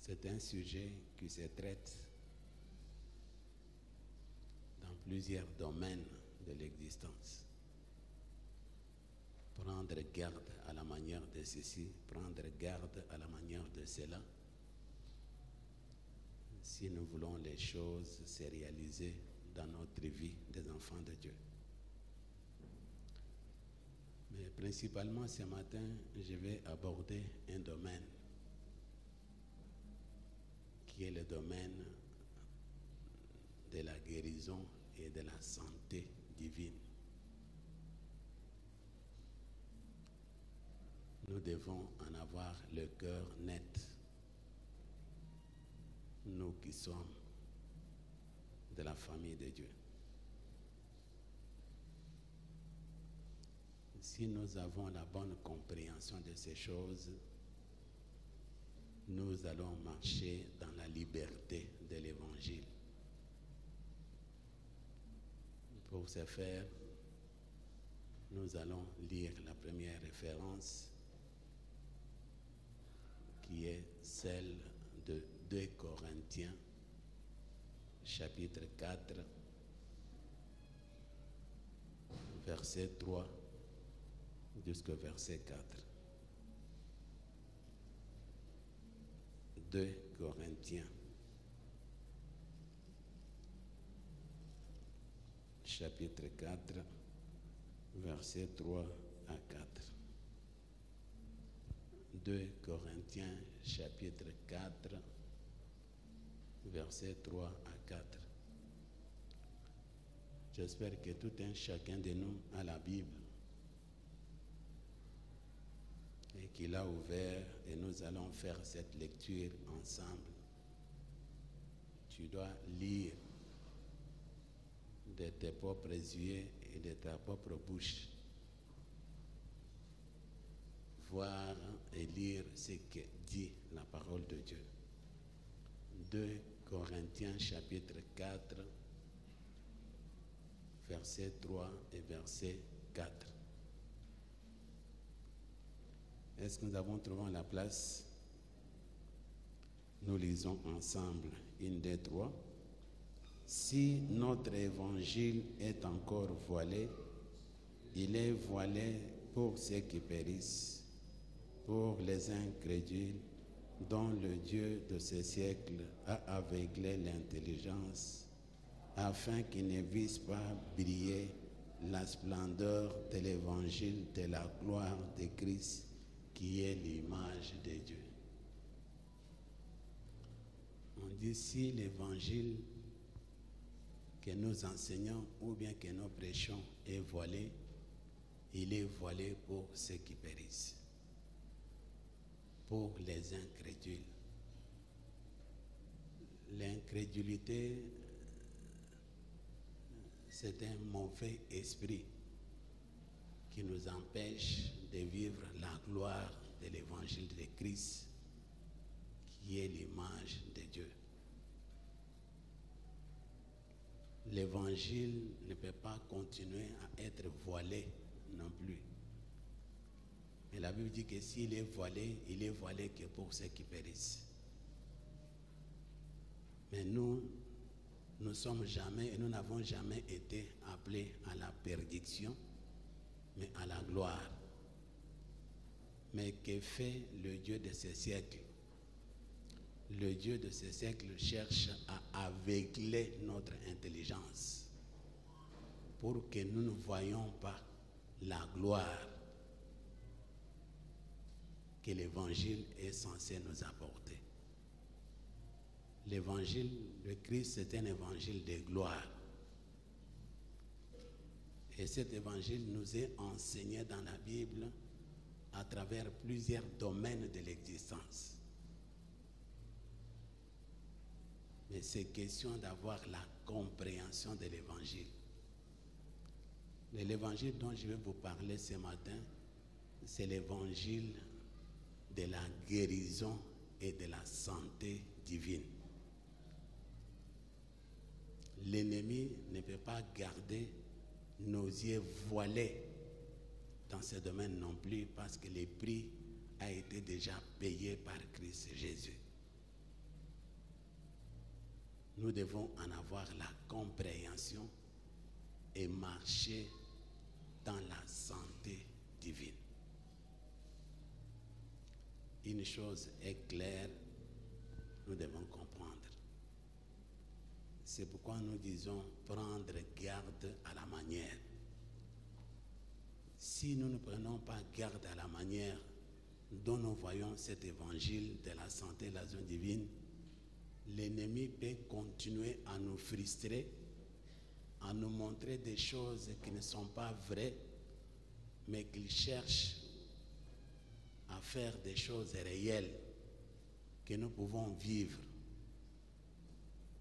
C'est un sujet qui se traite dans plusieurs domaines de l'existence. Prendre garde à la manière de ceci, prendre garde à la manière de cela, si nous voulons les choses se réaliser dans notre vie des enfants de Dieu. Mais principalement ce matin, je vais aborder un domaine qui est le domaine de la guérison et de la santé divine. Nous devons en avoir le cœur net, nous qui sommes de la famille de Dieu. Si nous avons la bonne compréhension de ces choses, nous allons marcher dans la liberté de l'Évangile. Pour ce faire, nous allons lire la première référence qui est celle de 2 Corinthiens, chapitre 4, verset 3 jusqu'au verset 4. 2 Corinthiens, chapitre 4, verset 3 à 4. 2 Corinthiens, chapitre 4, verset 3 à 4. J'espère que tout un chacun de nous a la Bible et qu'il a ouvert, et nous allons faire cette lecture ensemble. Tu dois lire de tes propres yeux et de ta propre bouche, voir et lire ce que dit la parole de Dieu. 2 Corinthiens chapitre 4, verset 3 et verset 4. Est-ce que nous avons trouvé la place? Nous lisons ensemble. 1, 2, 3. Si notre évangile est encore voilé, il est voilé pour ceux qui périssent, pour les incrédules, dont le Dieu de ce siècle a aveuglé l'intelligence, afin qu'ils ne vissent pas briller la splendeur de l'évangile de la gloire de Christ, qui est l'image de Dieu. On dit si l'évangile que nous enseignons ou bien que nous prêchons est voilé, il est voilé pour ceux qui périssent, pour les incrédules. L'incrédulité, c'est un mauvais esprit qui nous empêche de vivre la gloire de l'évangile de Christ, qui est l'image de Dieu. L'évangile ne peut pas continuer à être voilé non plus. Mais la Bible dit que s'il est voilé, il est voilé que pour ceux qui périssent. Mais nous sommes jamais et nous n'avons jamais été appelés à la perdition, mais à la gloire. Mais que fait le Dieu de ce siècle? Le Dieu de ce siècle cherche à aveugler notre intelligence pour que nous ne voyions pas la gloire que l'évangile est censé nous apporter. L'évangile de Christ, c'est un évangile de gloire. Et cet évangile nous est enseigné dans la Bible à travers plusieurs domaines de l'existence. Mais c'est question d'avoir la compréhension de l'évangile. L'évangile dont je vais vous parler ce matin, c'est l'évangile de la guérison et de la santé divine. L'ennemi ne peut pas garder nos yeux voilés dans ce domaine non plus, parce que le prix a été déjà payé par Christ Jésus. nous devons en avoir la compréhension et marcher dans la santé divine. Une chose est claire, nous devons comprendre. C'est pourquoi nous disons prendre garde à la manière. Si nous ne prenons pas garde à la manière dont nous voyons cet évangile de la santé et de la zone divine, l'ennemi peut continuer à nous frustrer, à nous montrer des choses qui ne sont pas vraies, mais qu'il cherche à faire des choses réelles que nous pouvons vivre,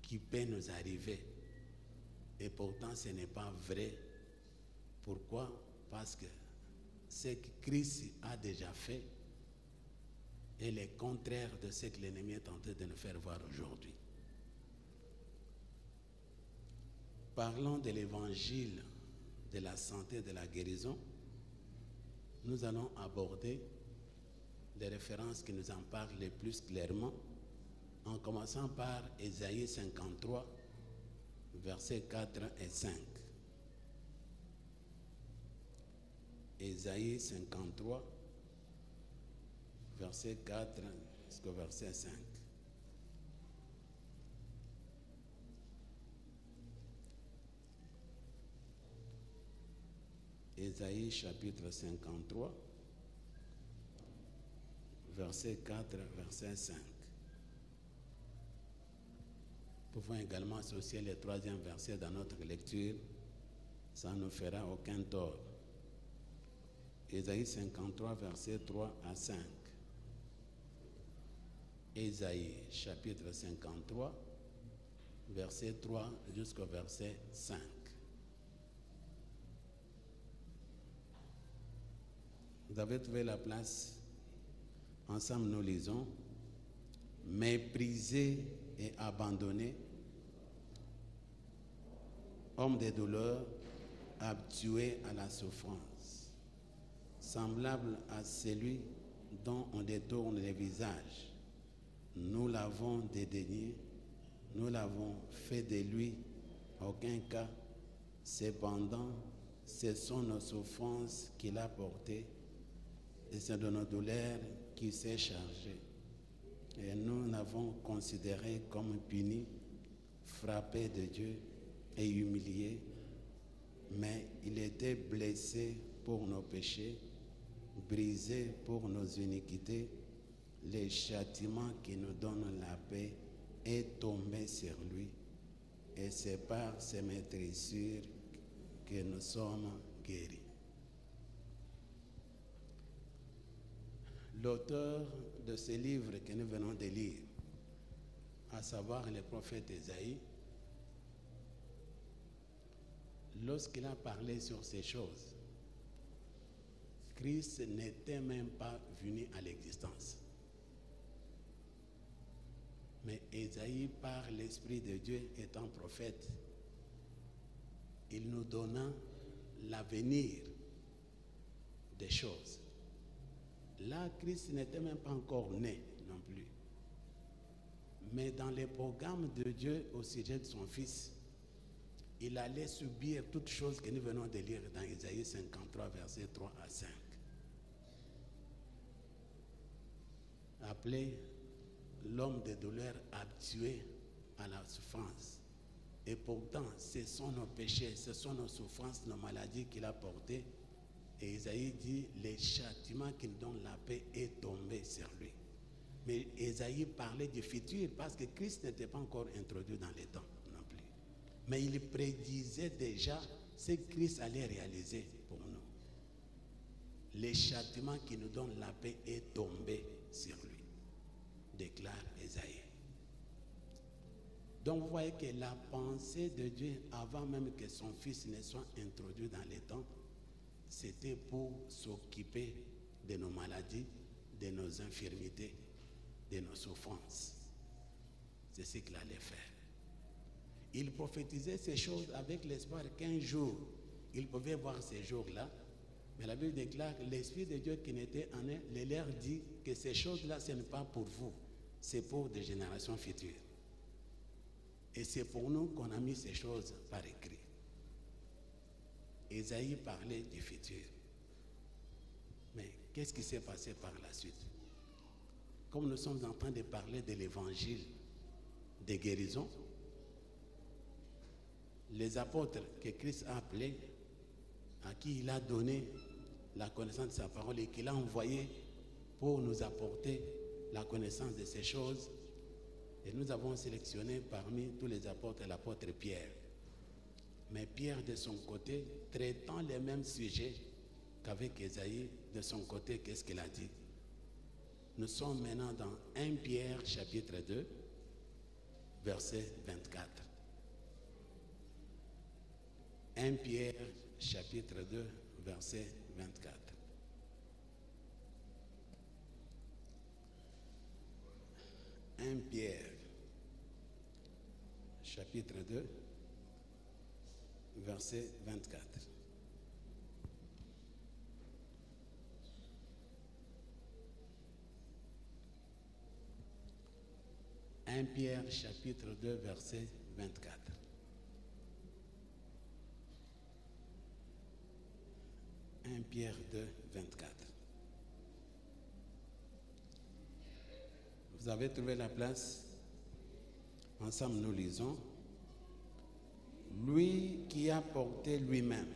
qui peut nous arriver. Et pourtant, ce n'est pas vrai. Pourquoi? Parce que ce que Christ a déjà fait est le contraire de ce que l'ennemi est tenté de nous faire voir aujourd'hui. Parlons de l'évangile de la santé et de la guérison. Nous allons aborder des références qui nous en parlent le plus clairement, en commençant par Ésaïe 53, versets 4 et 5. Ésaïe 53, verset 4 jusqu'au verset 5. Ésaïe chapitre 53, verset 4, verset 5. Nous pouvons également associer le troisième verset dans notre lecture, ça ne nous fera aucun tort. Ésaïe 53, verset 3 à 5. Ésaïe chapitre 53, verset 3 jusqu'au verset 5. Vous avez trouvé la place? Ensemble, nous lisons. Méprisé et abandonné, homme de douleur, habitué à la souffrance, semblable à celui dont on détourne le visage. Nous l'avons dédaigné, nous l'avons fait de lui aucun cas. Cependant, ce sont nos souffrances qu'il a portées et c'est de nos douleurs qu'il s'est chargé. Et nous l'avons considéré comme puni, frappé de Dieu et humilié. Mais il était blessé pour nos péchés, brisé pour nos iniquités. Le châtiment qui nous donne la paix est tombé sur lui. Et c'est par ses maîtrisures que nous sommes guéris. L'auteur de ce livre que nous venons de lire, à savoir le prophète Ésaïe, lorsqu'il a parlé sur ces choses, Christ n'était même pas venu à l'existence. Mais Ésaïe, par l'Esprit de Dieu étant prophète, il nous donna l'avenir des choses. Là, Christ n'était même pas encore né non plus. Mais dans les programmes de Dieu au sujet de son Fils, il allait subir toutes choses que nous venons de lire dans Ésaïe 53, versets 3 à 5. Appelé l'homme de douleur habitué à la souffrance. Et pourtant, ce sont nos péchés, ce sont nos souffrances, nos maladies qu'il a portées. Et Ésaïe dit, le châtiment qui nous donne la paix est tombé sur lui. Mais Ésaïe parlait du futur parce que Christ n'était pas encore introduit dans les temps non plus. Mais il prédisait déjà ce que Christ allait réaliser pour nous. Le châtiment qui nous donne la paix est tombé sur lui, déclare Ésaïe. Donc vous voyez que la pensée de Dieu, avant même que son Fils ne soit introduit dans les temps, c'était pour s'occuper de nos maladies, de nos infirmités, de nos souffrances. C'est ce qu'il allait faire. Il prophétisait ces choses avec l'espoir qu'un jour, il pouvait voir ces jours-là. Mais la Bible déclare que l'Esprit de Dieu qui n'était en eux, le leur dit que ces choses-là, ce n'est pas pour vous, c'est pour des générations futures. Et c'est pour nous qu'on a mis ces choses par écrit. Ésaïe parlait du futur. Mais qu'est-ce qui s'est passé par la suite? Comme nous sommes en train de parler de l'évangile des guérisons, les apôtres que Christ a appelés, à qui il a donné la connaissance de sa parole et qu'il a envoyé pour nous apporter la connaissance de ces choses, et nous avons sélectionné parmi tous les apôtres l'apôtre Pierre. Mais Pierre, de son côté, traitant les mêmes sujets qu'avec Ésaïe, de son côté, qu'est-ce qu'il a dit? Nous sommes maintenant dans 1 Pierre chapitre 2, verset 24. 1 Pierre chapitre 2, verset 24. « 1 Pierre, chapitre 2, verset 24. « 1 Pierre, chapitre 2, verset 24. 1 Pierre 2, 24. Vous avez trouvé la place? Ensemble, nous lisons. Lui qui a porté lui-même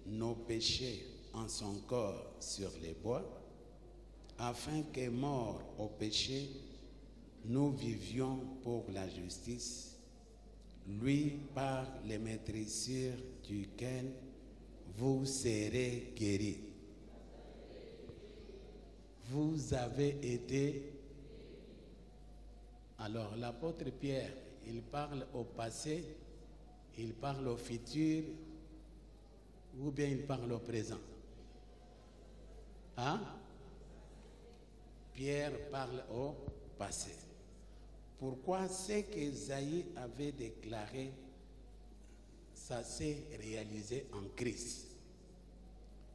nos péchés en son corps sur les bois, afin que, morts au péché, nous vivions pour la justice, lui par les maîtrisures duquel vous serez guéris. Vous avez été... Alors, l'apôtre Pierre, il parle au passé, il parle au futur, ou bien il parle au présent? Hein? Pierre parle au passé. Pourquoi? Ce qu'Ésaïe avait déclaré, ça s'est réalisé en Christ.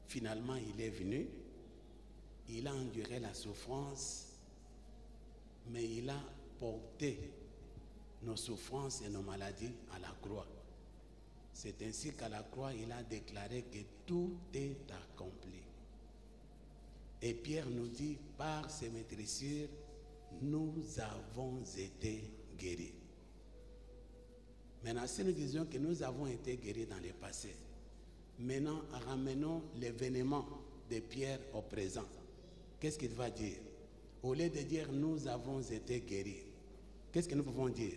Finalement, il est venu, il a enduré la souffrance, mais il a porté nos souffrances et nos maladies à la croix. C'est ainsi qu'à la croix, il a déclaré que tout est accompli. Et Pierre nous dit, par ses maîtrisures, nous avons été guéris. Maintenant, si nous disions que nous avons été guéris dans le passé, maintenant, ramenons l'événement de Pierre au présent. Qu'est-ce qu'il va dire? Au lieu de dire nous avons été guéris, qu'est-ce que nous pouvons dire?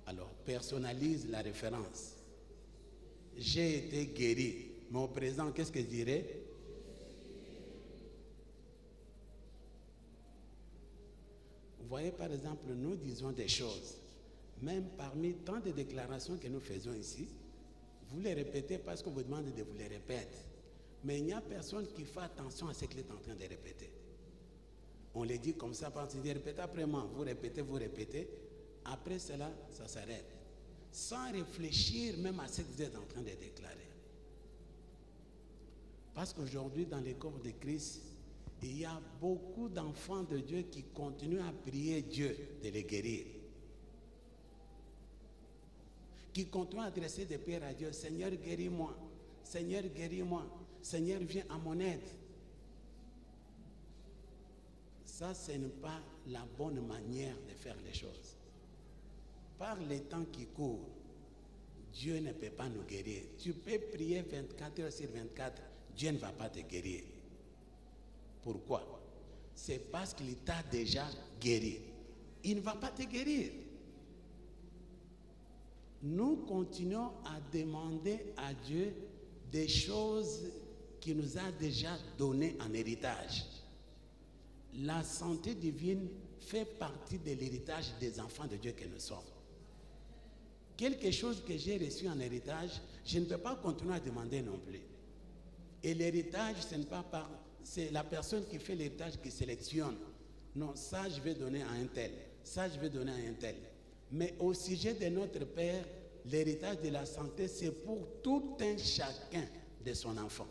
Alors, personnalise la référence. J'ai été guéri. Mais au présent, qu'est-ce que je dirais? Vous voyez, par exemple, nous disons des choses, même parmi tant de déclarations que nous faisons ici, vous les répétez parce qu'on vous demande de vous les répéter. Mais il n'y a personne qui fait attention à ce qu'il est en train de répéter. On les dit comme ça, parce qu'il dit répétez après moi, vous répétez. Après cela, ça s'arrête. Sans réfléchir même à ce que vous êtes en train de déclarer. Parce qu'aujourd'hui, dans les corps de Christ, il y a beaucoup d'enfants de Dieu qui continuent à prier Dieu de les guérir. Qui continuent à adresser des prières à Dieu. Seigneur, guéris-moi. Seigneur, guéris-moi. Seigneur, viens à mon aide. Ça, ce n'est pas la bonne manière de faire les choses. Par les temps qui courent, Dieu ne peut pas nous guérir. Tu peux prier 24 heures sur 24, Dieu ne va pas te guérir. Pourquoi? C'est parce qu'il t'a déjà guéri. Il ne va pas te guérir. Nous continuons à demander à Dieu des choses qu'il nous a déjà données en héritage. La santé divine fait partie de l'héritage des enfants de Dieu que nous sommes. Quelque chose que j'ai reçu en héritage, je ne peux pas continuer à demander non plus. Et l'héritage, ce n'est pas par... C'est la personne qui fait l'héritage qui sélectionne. Non, ça je vais donner à un tel. Ça je vais donner à un tel. Mais au sujet de notre Père, l'héritage de la santé, c'est pour tout un chacun de son enfant.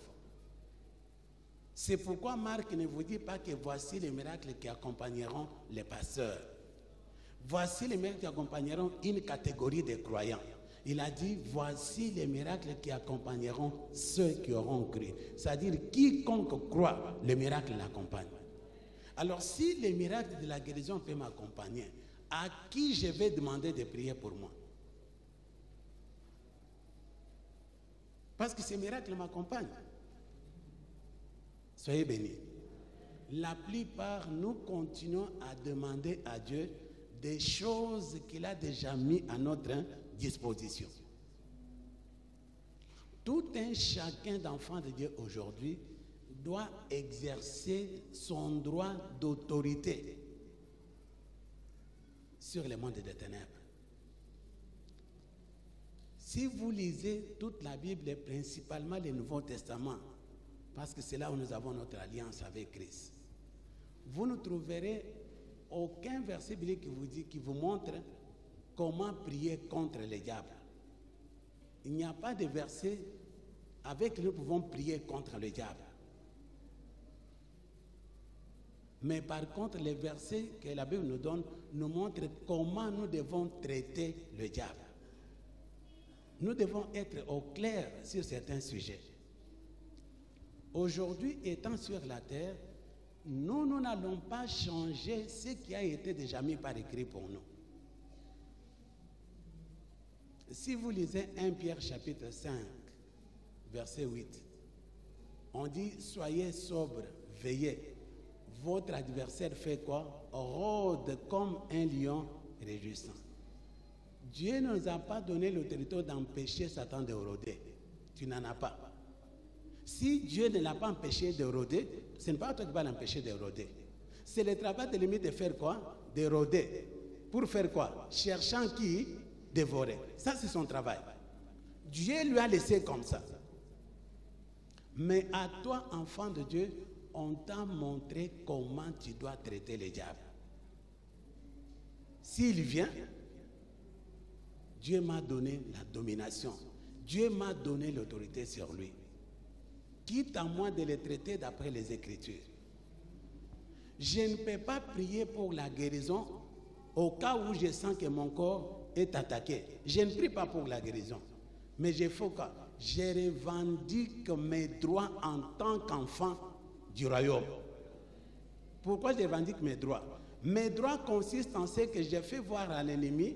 C'est pourquoi Marc ne vous dit pas que voici les miracles qui accompagneront les pasteurs. Voici les miracles qui accompagneront une catégorie de croyants. Il a dit, voici les miracles qui accompagneront ceux qui auront cru. C'est-à-dire, quiconque croit, le miracle l'accompagne. Alors, si les miracles de la guérison peuvent m'accompagner, à qui je vais demander de prier pour moi? Parce que ces miracles m'accompagnent. Soyez bénis. La plupart, nous continuons à demander à Dieu des choses qu'il a déjà mis à notre disposition. Tout un chacun d'enfant de Dieu aujourd'hui doit exercer son droit d'autorité sur le monde des ténèbres. Si vous lisez toute la Bible et principalement le Nouveau Testament, parce que c'est là où nous avons notre alliance avec Christ, vous ne trouverez aucun verset biblique qui vous montre comment prier contre le diable. Il n'y a pas de verset avec lequel nous pouvons prier contre le diable. Mais par contre, les versets que la Bible nous donne nous montrent comment nous devons traiter le diable. Nous devons être au clair sur certains sujets. Aujourd'hui, étant sur la terre, nous n'allons pas changer ce qui a été déjà mis par écrit pour nous. Si vous lisez 1 Pierre chapitre 5, verset 8, on dit « Soyez sobres, veillez. Votre adversaire fait quoi? Rôde comme un lion rugissant. » Dieu ne nous a pas donné l'autorité d'empêcher Satan de rôder. Tu n'en as pas. Si Dieu ne l'a pas empêché de rôder, ce n'est pas toi qui vas l'empêcher de rôder. C'est le travail de l'ennemi de faire quoi? De rôder. Pour faire quoi? Cherchant qui? Dévorer. Ça, c'est son travail. Dieu lui a laissé comme ça. Mais à toi, enfant de Dieu, on t'a montré comment tu dois traiter le diable. S'il vient, Dieu m'a donné la domination. Dieu m'a donné l'autorité sur lui. Quitte à moi de le traiter d'après les Écritures. Je ne peux pas prier pour la guérison au cas où je sens que mon corps est attaqué. Je ne prie pas pour la guérison. Mais je revendique mes droits en tant qu'enfant du royaume. Pourquoi je revendique mes droits? Mes droits consistent en ce que je fais voir à l'ennemi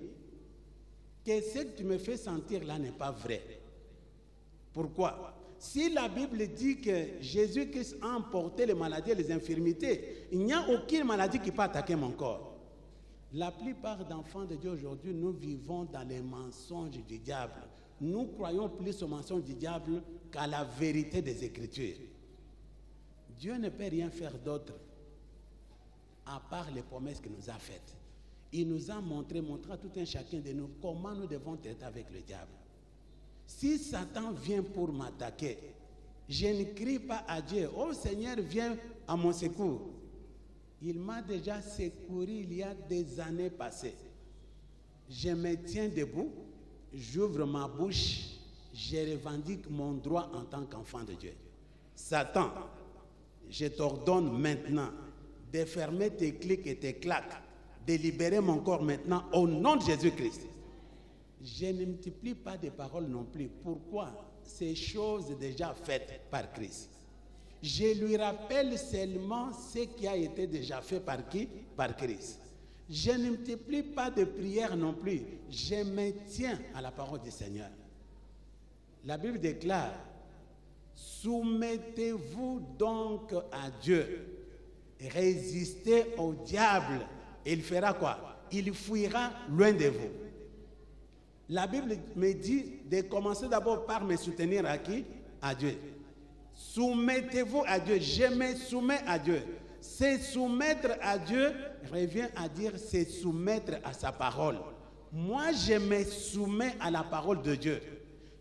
que ce que tu me fais sentir là n'est pas vrai. Pourquoi? Si la Bible dit que Jésus-Christ a emporté les maladies et les infirmités, il n'y a aucune maladie qui peut attaquer mon corps. La plupart d'enfants de Dieu aujourd'hui, nous vivons dans les mensonges du diable. Nous croyons plus aux mensonges du diable qu'à la vérité des Écritures. Dieu ne peut rien faire d'autre à part les promesses qu'il nous a faites. Il nous a montré à tout un chacun de nous comment nous devons traiter avec le diable. Si Satan vient pour m'attaquer, je ne crie pas à Dieu, « Oh Seigneur, viens à mon secours ». Il m'a déjà secouru il y a des années passées. Je me tiens debout, j'ouvre ma bouche, je revendique mon droit en tant qu'enfant de Dieu. Satan, je t'ordonne maintenant de fermer tes clics et tes claques, de libérer mon corps maintenant au nom de Jésus-Christ. Je ne multiplie pas de paroles non plus. Pourquoi? Ces choses déjà faites par Christ. Je lui rappelle seulement ce qui a été déjà fait par qui? Par Christ. Je ne multiplie pas de prières non plus. Je me tiens à la parole du Seigneur. La Bible déclare, soumettez-vous donc à Dieu. Résistez au diable. Et il fera quoi? Il fuira loin de vous. La Bible me dit de commencer d'abord par me soutenir à qui? À Dieu. Soumettez-vous à Dieu. Je me soumets à Dieu. Se soumettre à Dieu revient à dire se soumettre à sa parole. Moi, je me soumets à la parole de Dieu.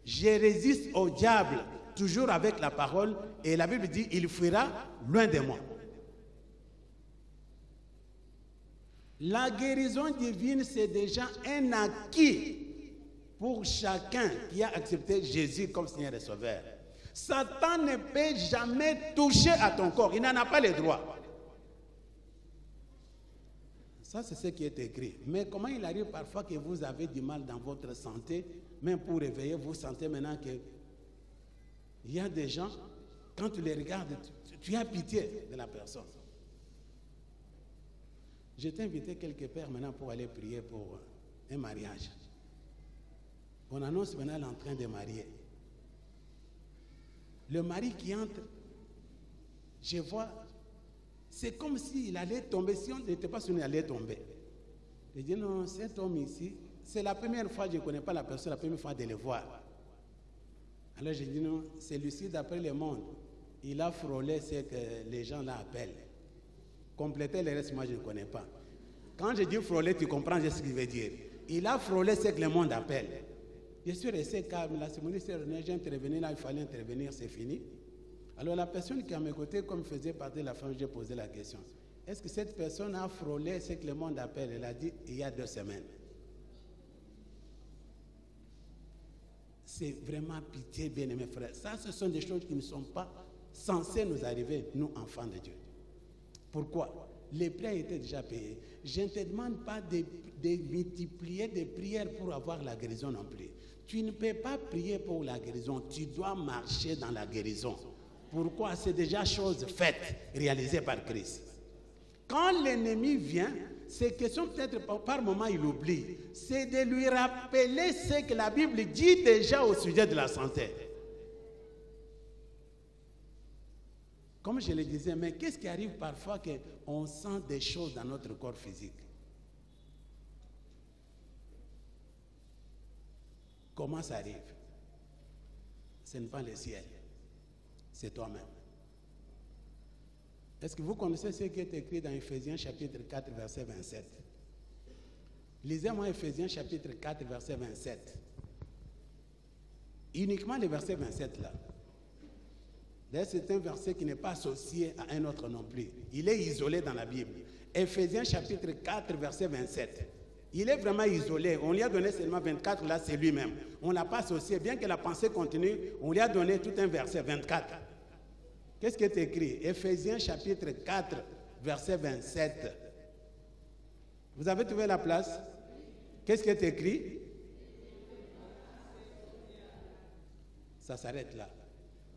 Je résiste au diable, toujours avec la parole. Et la Bible dit, il fuira loin de moi. La guérison divine, c'est déjà un acquis pour chacun qui a accepté Jésus comme Seigneur et Sauveur. Satan ne peut jamais toucher à ton corps. Il n'en a pas le droit. Ça, c'est ce qui est écrit. Mais comment il arrive parfois que vous avez du mal dans votre santé, même pour réveiller, vous sentez maintenant que il y a des gens, quand tu les regardes, tu as pitié de la personne. Je t'ai invité quelque part maintenant pour aller prier pour un mariage. On annonce maintenant l'entrain de marier. Le mari qui entre, je vois, c'est comme s'il allait tomber. Si on n'était pas sûr qu'il allait tomber. Je dis non, cet homme ici, c'est la première fois que je ne connais pas la personne, la première fois de le voir. Alors je dis non, celui-ci d'après le monde, il a frôlé ce que les gens là appellent. Compléter le reste, moi je ne connais pas. Quand je dis frôler, tu comprends ce qu'il veut dire. Il a frôlé ce que le monde appelle. Je suis resté calme. La cérémonie s'est revenue, j'ai intervenu là, il fallait intervenir, c'est fini. Alors la personne qui est à mes côtés, comme faisait partie de la femme, j'ai posé la question. Est-ce que cette personne a frôlé ce que le monde appelle? Elle a dit, il y a 2 semaines. C'est vraiment pitié, bien-aimés frères. Ça, ce sont des choses qui ne sont pas censées nous arriver, nous, enfants de Dieu. Pourquoi? Les prix étaient déjà payés. Je ne te demande pas de multiplier des prières pour avoir la guérison non plus. Tu ne peux pas prier pour la guérison, tu dois marcher dans la guérison. Pourquoi? C'est déjà chose faite, réalisée par Christ. Quand l'ennemi vient, c'est question peut-être par moment il oublie. C'est de lui rappeler ce que la Bible dit déjà au sujet de la santé. Comme je le disais, mais qu'est-ce qui arrive parfois qu'on sent des choses dans notre corps physique? Comment ça arrive? Ce n'est pas le ciel, c'est toi-même. Est-ce que vous connaissez ce qui est écrit dans Ephésiens chapitre 4, verset 27? Lisez-moi Ephésiens chapitre 4, verset 27. Uniquement le verset 27 là. D'ailleurs, c'est un verset qui n'est pas associé à un autre non plus. Il est isolé dans la Bible. Ephésiens chapitre 4, verset 27. Il est vraiment isolé. On lui a donné seulement 24, là c'est lui-même. On ne l'a pas associé. Bien que la pensée continue, on lui a donné tout un verset 24. Qu'est-ce qui est écrit? Ephésiens chapitre 4, verset 27. Vous avez trouvé la place? Qu'est-ce qui est écrit? Ça s'arrête là.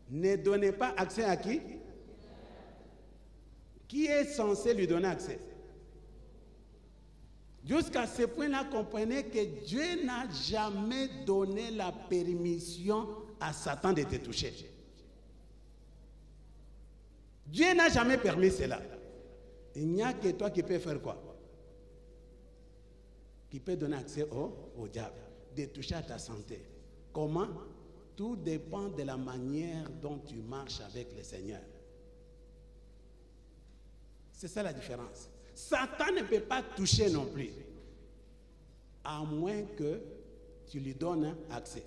Ne donnez pas accès à qui? Qui est censé lui donner accès? Jusqu'à ce point-là, comprenez que Dieu n'a jamais donné la permission à Satan de te toucher. Dieu n'a jamais permis cela. Il n'y a que toi qui peux faire quoi? Qui peut donner accès au diable, de toucher à ta santé. Comment? Tout dépend de la manière dont tu marches avec le Seigneur. C'est ça la différence. Satan ne peut pas toucher non plus, à moins que tu lui donnes accès.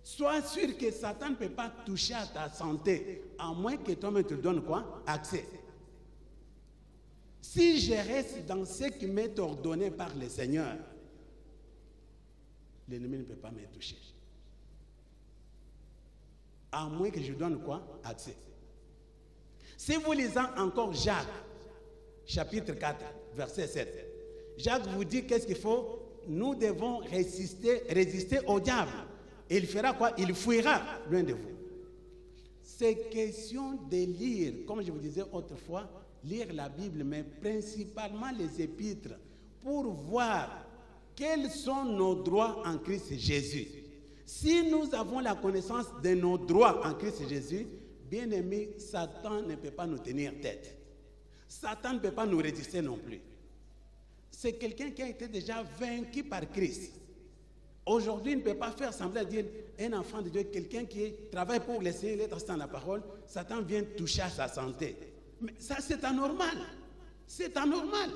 Sois sûr que Satan ne peut pas toucher à ta santé, à moins que toi-même te donnes quoi? Accès. Si je reste dans ce qui m'est ordonné par le Seigneur, l'ennemi ne peut pas me toucher. À moins que je donne quoi? Accès. Si vous lisez encore Jacques, chapitre 4, verset 7, Jacques vous dit qu'est-ce qu'il faut? Nous devons résister au diable. Et il fera quoi? Il fuira loin de vous. C'est question de lire, comme je vous disais autrefois, lire la Bible, mais principalement les épîtres, pour voir quels sont nos droits en Christ Jésus. Si nous avons la connaissance de nos droits en Christ Jésus, bien aimé, Satan ne peut pas nous tenir tête. Satan ne peut pas nous résister non plus. C'est quelqu'un qui a été déjà vaincu par Christ. Aujourd'hui, il ne peut pas faire semblant de dire un enfant de Dieu, quelqu'un qui travaille pour le Seigneur, il est dans la parole, Satan vient toucher à sa santé. Mais ça, c'est anormal. C'est anormal.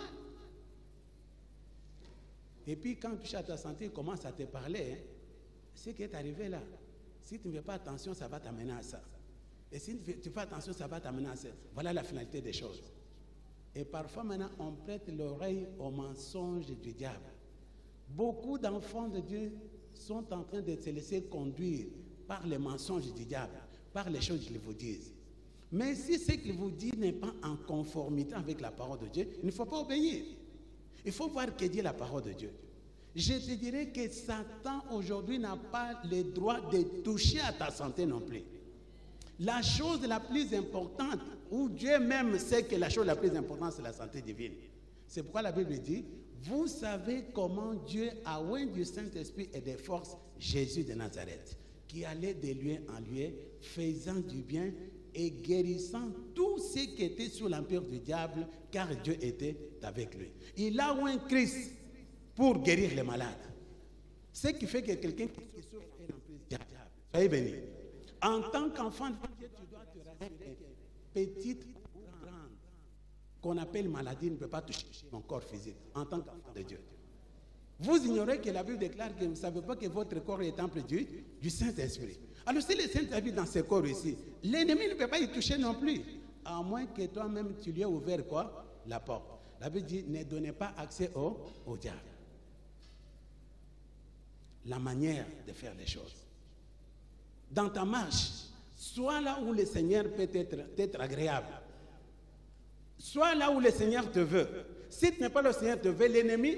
Et puis, quand tu touches à ta santé, il commence à te parler. Hein. Ce qui est arrivé là, si tu ne fais pas attention, ça va t'amener à ça. Et si tu fais attention, ça va t'amener à ça. Voilà la finalité des choses. Et parfois, maintenant, on prête l'oreille aux mensonges du diable. Beaucoup d'enfants de Dieu sont en train de se laisser conduire par les mensonges du diable, par les choses qu'ils vous disent. Mais si ce qu'il vous dit n'est pas en conformité avec la parole de Dieu, il ne faut pas obéir. Il faut voir que dit la parole de Dieu. Je te dirais que Satan aujourd'hui n'a pas le droit de toucher à ta santé non plus. La chose la plus importante, où Dieu même sait que la chose la plus importante, c'est la santé divine. C'est pourquoi la Bible dit, vous savez comment Dieu a oint du Saint-Esprit et des forces Jésus de Nazareth, qui allait de lieu en lieu, faisant du bien et guérissant tous ceux qui étaient sous l'empire du diable, car Dieu était avec lui. Il a oint Christ pour guérir les malades. Ce qui fait que quelqu'un qui souffre est l'empire du diable. Soyez bénis. En tant qu'enfant de Dieu, tu dois te rassurer. Petite ou grande, qu'on appelle maladie, ne peut pas toucher mon corps physique en tant qu'enfant de Dieu. Vous ignorez que la Bible déclare que vous ne savez pas que votre corps est temple du Saint-Esprit. Alors si le Saint-Esprit dans ce corps ici, l'ennemi ne peut pas y toucher non plus, à moins que toi-même tu lui aies ouvert quoi? La porte. La Bible dit, ne donnez pas accès au diable. La manière de faire les choses. Dans ta marche, sois là où le Seigneur peut être agréable. Sois là où le Seigneur te veut. Si ce n'est pas le Seigneur te veut, l'ennemi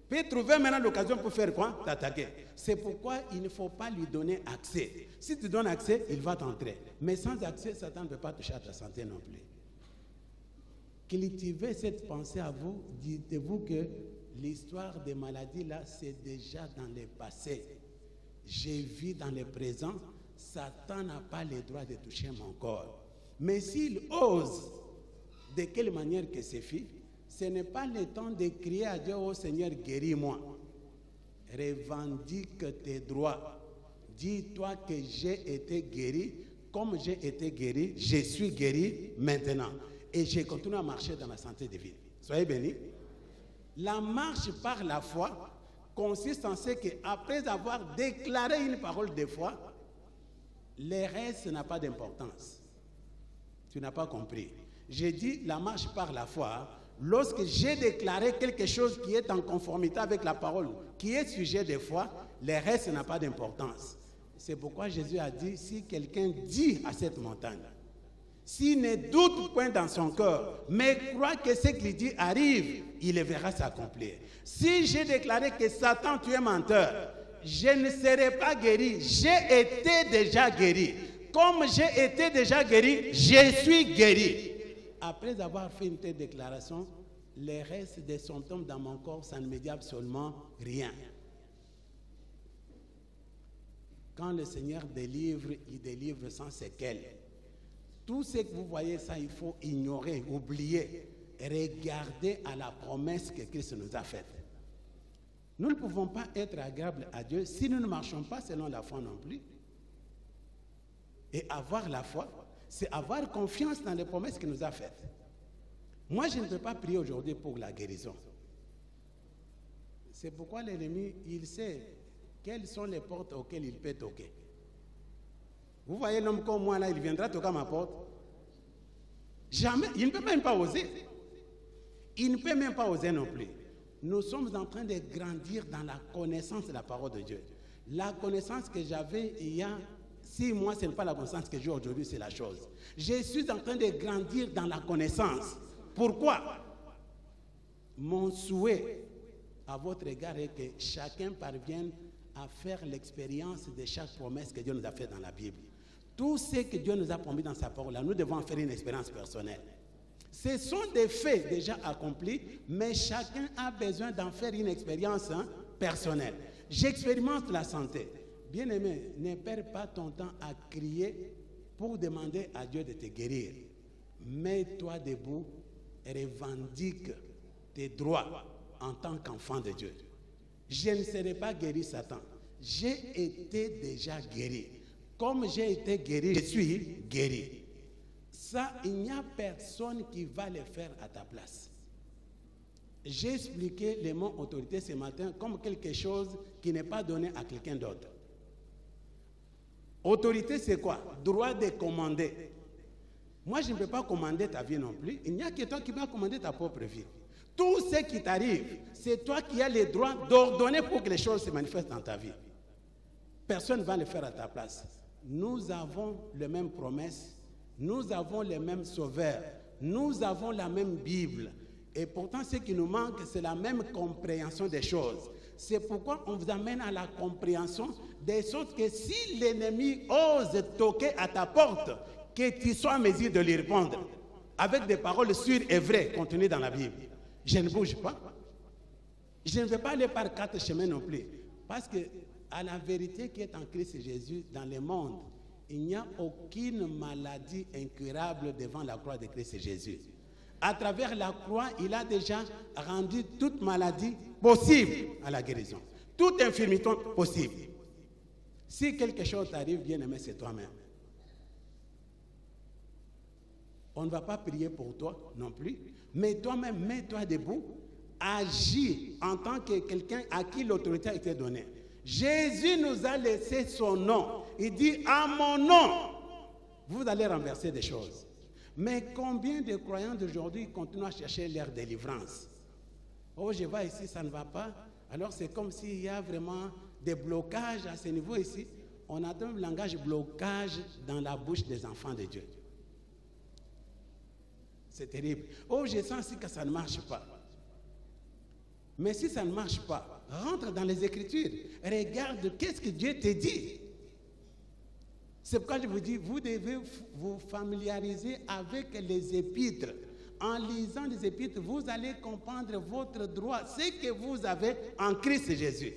peut trouver maintenant l'occasion pour faire quoi? T'attaquer. C'est pourquoi il ne faut pas lui donner accès. Si tu donnes accès, il va t'entrer. Mais sans accès, Satan ne peut pas toucher à ta santé non plus. Cultivez cette pensée à vous. Dites-vous que l'histoire des maladies là, c'est déjà dans le passé. J'ai vu dans le présent, Satan n'a pas le droit de toucher mon corps. Mais s'il ose, de quelle manière que c'est fait, ce n'est pas le temps de crier à Dieu, oh Seigneur, guéris-moi. Revendique tes droits. Dis-toi que j'ai été guéri. Comme j'ai été guéri, je suis guéri maintenant. Et je continue à marcher dans la santé divine. Soyez bénis. La marche par la foi consiste en ce qu'après avoir déclaré une parole de foi, le reste n'a pas d'importance. Tu n'as pas compris. J'ai dit la marche par la foi. Lorsque j'ai déclaré quelque chose qui est en conformité avec la parole, qui est sujet de foi, le reste n'a pas d'importance. C'est pourquoi Jésus a dit, si quelqu'un dit à cette montagne, s'il ne doute point dans son cœur, mais croit que ce qu'il dit arrive, il le verra s'accomplir. Si j'ai déclaré que Satan, tu es menteur, je ne serai pas guéri, j'ai été déjà guéri. Comme j'ai été déjà guéri, je suis guéri. Après avoir fait une telle déclaration, les restes des symptômes dans mon corps, ça ne me dit absolument rien. Quand le Seigneur délivre, il délivre sans séquelles. Tout ce que vous voyez, ça, il faut ignorer, oublier. Regardez à la promesse que Christ nous a faite. Nous ne pouvons pas être agréables à Dieu si nous ne marchons pas selon la foi non plus. Et avoir la foi, c'est avoir confiance dans les promesses qu'il nous a faites. Moi, je ne peux pas prier aujourd'hui pour la guérison. C'est pourquoi l'ennemi, il sait quelles sont les portes auxquelles il peut toquer. Vous voyez l'homme comme moi là, il viendra toquer à ma porte. Jamais, il ne peut même pas oser. Il ne peut même pas oser non plus. Nous sommes en train de grandir dans la connaissance de la parole de Dieu. La connaissance que j'avais il y a 6 mois, ce n'est pas la connaissance que j'ai aujourd'hui, c'est la chose. Je suis en train de grandir dans la connaissance. Pourquoi? Mon souhait à votre égard est que chacun parvienne à faire l'expérience de chaque promesse que Dieu nous a faite dans la Bible. Tout ce que Dieu nous a promis dans sa parole, là, nous devons en faire une expérience personnelle. Ce sont des faits déjà accomplis, mais chacun a besoin d'en faire une expérience personnelle. J'expérimente la santé. Bien-aimé, ne perds pas ton temps à crier pour demander à Dieu de te guérir. Mets-toi debout et revendique tes droits en tant qu'enfant de Dieu. Je ne serai pas guéri, Satan. J'ai été déjà guéri. Comme j'ai été guéri, je suis guéri. Ça, il n'y a personne qui va le faire à ta place. J'ai expliqué le mot autorité ce matin comme quelque chose qui n'est pas donné à quelqu'un d'autre. Autorité, c'est quoi? Droit de commander. Moi, je ne peux pas commander ta vie non plus. Il n'y a que toi qui vas commander ta propre vie. Tout ce qui t'arrive, c'est toi qui as le droit d'ordonner pour que les choses se manifestent dans ta vie. Personne ne va le faire à ta place. Nous avons les mêmes promesses Nous avons les mêmes sauveurs. Nous avons la même Bible. Et pourtant, ce qui nous manque, c'est la même compréhension des choses. C'est pourquoi on vous amène à la compréhension des choses que si l'ennemi ose toquer à ta porte, que tu sois en mesure de lui répondre avec des paroles sûres et vraies contenues dans la Bible. Je ne bouge pas. Je ne vais pas aller par 4 chemins non plus. Parce que à la vérité qui est en Christ Jésus, dans le monde, il n'y a aucune maladie incurable devant la croix de Christ Jésus. À travers la croix, il a déjà rendu toute maladie possible à la guérison. Toute infirmité possible. Si quelque chose t'arrive, bien aimé, c'est toi-même. On ne va pas prier pour toi non plus, mais toi-même, mets-toi debout, agis en tant que quelqu'un à qui l'autorité a été donnée. Jésus nous a laissé son nom. Il dit, à mon nom, vous allez renverser des choses. Mais combien de croyants d'aujourd'hui continuent à chercher leur délivrance? Oh, je vois ici, ça ne va pas. Alors c'est comme s'il y a vraiment des blocages à ce niveau ici. On a un langage blocage dans la bouche des enfants de Dieu. C'est terrible. Oh, je sens aussi que ça ne marche pas. Mais si ça ne marche pas, rentre dans les Écritures. Regarde qu'est-ce que Dieu te dit. C'est pourquoi je vous dis, vous devez vous familiariser avec les épîtres. En lisant les épîtres, vous allez comprendre votre droit, ce que vous avez en Christ Jésus.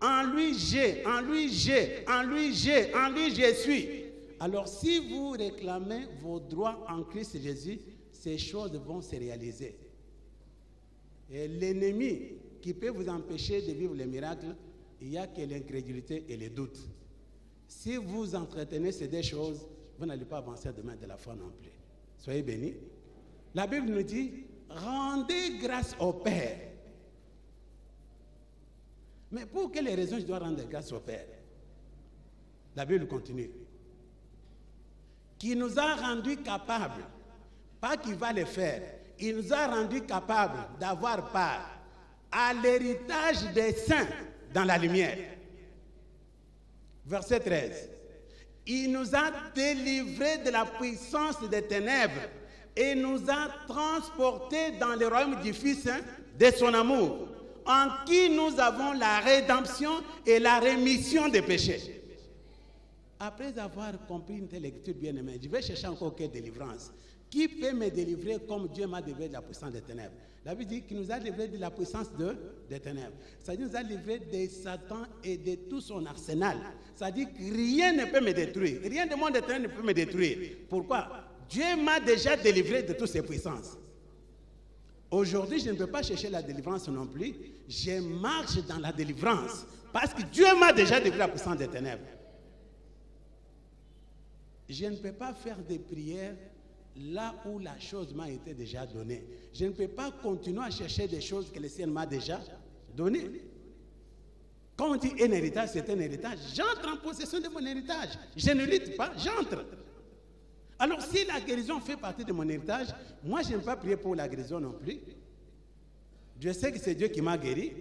En lui j'ai, en lui j'ai, en lui j'ai, en lui je suis. Alors si vous réclamez vos droits en Christ Jésus, ces choses vont se réaliser. Et l'ennemi qui peut vous empêcher de vivre les miracles, il n'y a que l'incrédulité et les doutes. Si vous entretenez ces deux choses, vous n'allez pas avancer demain de la foi non plus. Soyez bénis. La Bible nous dit, rendez grâce au Père. Mais pour quelles raisons je dois rendre grâce au Père? La Bible continue. Qui nous a rendus capables, pas qu'il va le faire, il nous a rendus capables d'avoir part à l'héritage des saints dans la lumière. Verset 13. Il nous a délivrés de la puissance des ténèbres et nous a transportés dans le royaume du Fils de son amour, en qui nous avons la rédemption et la rémission des péchés. Après avoir compris une telle lecture, bien-aimé, je vais chercher encore quelle délivrance. Qui peut me délivrer comme Dieu m'a délivré de la puissance des ténèbres? La Bible dit qu'il nous a délivré de la puissance des ténèbres. Ça dit qu'il nous a délivré de Satan et de tout son arsenal. Ça dit que rien ne peut me détruire. Rien de monde des ténèbres ne peut me détruire. Pourquoi? Dieu m'a déjà délivré de toutes ses puissances. Aujourd'hui, je ne peux pas chercher la délivrance non plus. Je marche dans la délivrance parce que Dieu m'a déjà délivré de la puissance des ténèbres. Je ne peux pas faire des prières là où la chose m'a été déjà donnée. Je ne peux pas continuer à chercher des choses que le Seigneur m'a déjà données. Quand on dit un héritage, c'est un héritage. J'entre en possession de mon héritage. Je ne lutte pas, j'entre. Alors si la guérison fait partie de mon héritage, moi je ne peux pas prier pour la guérison non plus. Je sais que c'est Dieu qui m'a guéri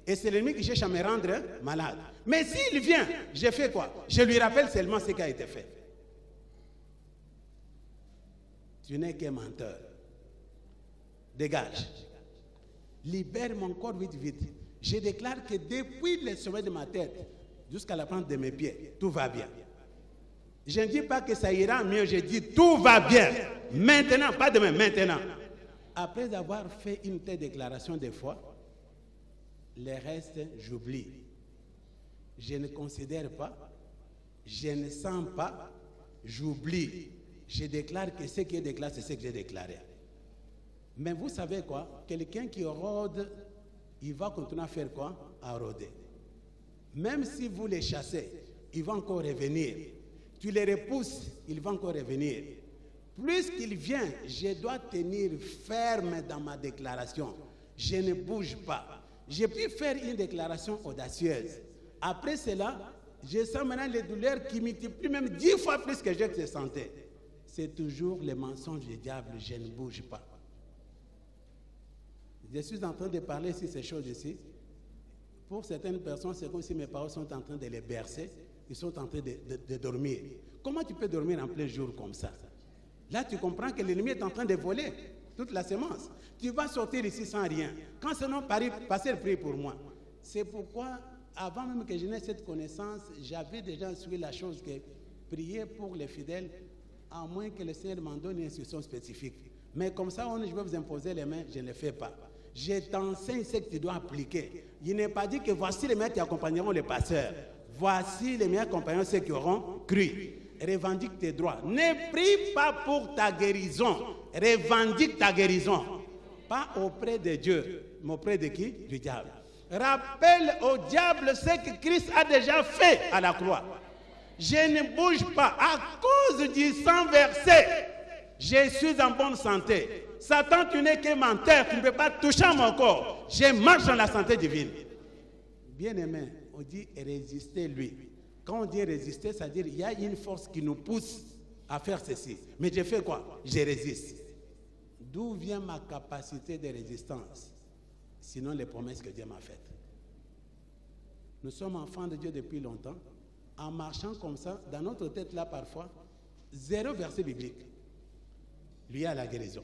et c'est l'ennemi qui cherche à me rendre malade. Mais s'il vient, je fais quoi? Je lui rappelle seulement ce qui a été fait. Tu n'es qu'un menteur. Dégage. Libère mon corps vite, vite. Je déclare que depuis le sommet de ma tête jusqu'à la plante de mes pieds, tout va bien. Je ne dis pas que ça ira mieux, je dis tout va bien. Maintenant, pas demain, maintenant. Après avoir fait une telle déclaration de foi, le reste, j'oublie. Je ne considère pas, je ne sens pas, j'oublie. Je déclare que ce qui est déclaré, c'est ce que j'ai déclaré. Mais vous savez quoi? Quelqu'un qui rôde, il va continuer à faire quoi? À rôder. Même si vous les chassez, il va encore revenir. Tu les repousses, il va encore revenir. Plus qu'il vient, je dois tenir ferme dans ma déclaration. Je ne bouge pas. J'ai pu faire une déclaration audacieuse. Après cela, je sens maintenant les douleurs qui multiplient même 10 fois plus que je sentais. C'est toujours le mensonge du diable, je ne bouge pas. Je suis en train de parler sur ces choses ici. Pour certaines personnes, c'est comme si mes paroles sont en train de les bercer, ils sont en train de dormir. Comment tu peux dormir en plein jour comme ça? Là, tu comprends que l'ennemi est en train de voler toute la semence. Tu vas sortir ici sans rien. Quand ce nom passer, prie pour moi. C'est pourquoi, avant même que je n'ai cette connaissance, j'avais déjà suivi la chose que prier pour les fidèles, à moins que le Seigneur m'en donne une instruction spécifique. Mais comme ça, je vais vous imposer les mains, je ne le fais pas. Je t'enseigne ce que tu dois appliquer. Il n'est pas dit que voici les meilleurs qui accompagneront les pasteurs. Voici les meilleurs compagnons, ceux qui auront cru. Revendique tes droits. Ne prie pas pour ta guérison. Revendique ta guérison. Pas auprès de Dieu, mais auprès de qui? Du diable. Rappelle au diable ce que Christ a déjà fait à la croix. Je ne bouge pas. À cause du sang versé, je suis en bonne santé. Satan, tu n'es que menteur. Tu ne peux pas toucher à mon corps. Je marche dans la santé divine. Bien-aimé, on dit résister lui. Quand on dit résister, c'est-à-dire il y a une force qui nous pousse à faire ceci. Mais je fais quoi? Je résiste. D'où vient ma capacité de résistance? Sinon les promesses que Dieu m'a faites. Nous sommes enfants de Dieu depuis longtemps. En marchant comme ça, dans notre tête là parfois, 0 verset biblique lié à la guérison.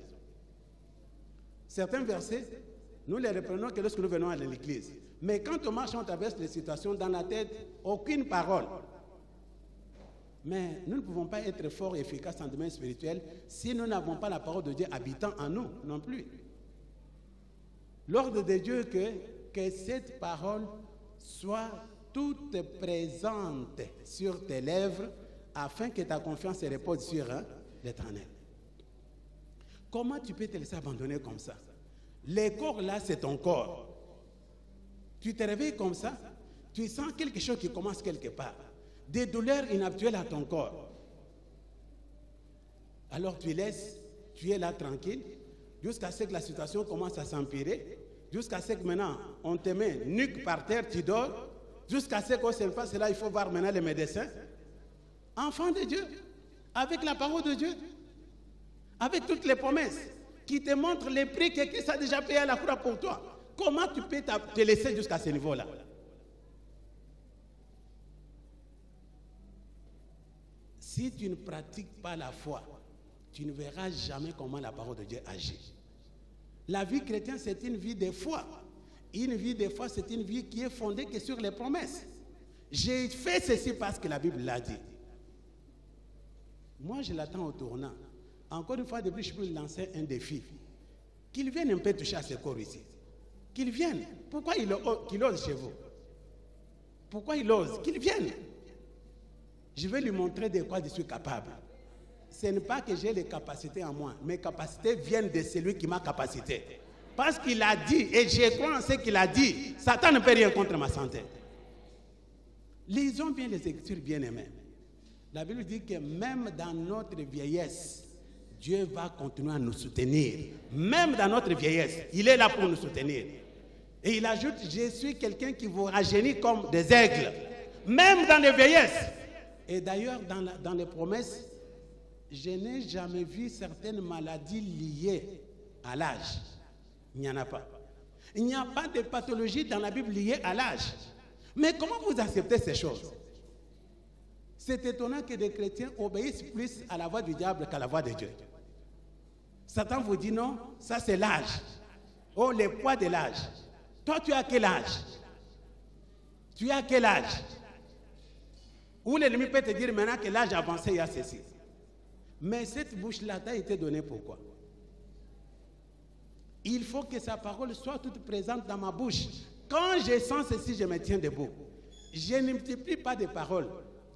Certains versets, nous les reprenons que lorsque nous venons à l'église. Mais quand on marche, on traverse les situations, dans la tête, aucune parole. Mais nous ne pouvons pas être forts et efficaces en domaine spirituel si nous n'avons pas la parole de Dieu habitant en nous non plus. L'ordre de Dieu que cette parole soit toute présente sur tes lèvres afin que ta confiance se repose sur l'Éternel. Comment tu peux te laisser abandonner comme ça? Le corps là, c'est ton corps. Tu te réveilles comme ça, tu sens quelque chose qui commence quelque part. Des douleurs inhabituelles à ton corps. Alors tu laisses, tu es là tranquille, jusqu'à ce que la situation commence à s'empirer, jusqu'à ce que maintenant on te met nuque par terre, tu dors, jusqu'à ce qu'on se passe là, il faut voir maintenant les médecins. Enfant de Dieu, avec la parole de Dieu, avec toutes les promesses qui te montrent les prix que Christ a déjà payé à la croix pour toi. Comment tu peux te laisser jusqu'à ce niveau-là? Si tu ne pratiques pas la foi, tu ne verras jamais comment la parole de Dieu agit. La vie chrétienne, c'est une vie de foi. Une vie de foi, c'est une vie qui est fondée que sur les promesses. J'ai fait ceci parce que la Bible l'a dit. Moi, je l'attends au tournant. Encore une fois, depuis je peux lui lancer un défi. Qu'il vienne un peu toucher à ce corps ici. Qu'il vienne. Pourquoi qu'il ose chez vous? Pourquoi il ose? Qu'il vienne. Je vais lui montrer de quoi je suis capable. Ce n'est pas que j'ai les capacités en moi. Mes capacités viennent de celui qui m'a capacité. Parce qu'il a dit, et je crois en ce qu'il a dit, Satan ne peut rien contre ma santé. Lisons bien les Écritures bien-aimées. La Bible dit que même dans notre vieillesse, Dieu va continuer à nous soutenir. Même dans notre vieillesse, il est là pour nous soutenir. Et il ajoute, je suis quelqu'un qui vous rajeunit comme des aigles. Même dans les vieillesses. Et d'ailleurs, dans les promesses, je n'ai jamais vu certaines maladies liées à l'âge. Il n'y en a pas. Il n'y a pas de pathologie dans la Bible liée à l'âge. Mais comment vous acceptez ces choses? C'est étonnant que des chrétiens obéissent plus à la voix du diable qu'à la voix de Dieu. Satan vous dit non, ça c'est l'âge. Oh, le poids de l'âge. Toi, tu as quel âge? Tu as quel âge? Ou l'ennemi peut te dire maintenant que l'âge avancé, il y a ceci. Mais cette bouche-là t'a été donnée pourquoi? Il faut que sa parole soit toute présente dans ma bouche. Quand je sens ceci, je me tiens debout. Je ne multiplie pas de paroles.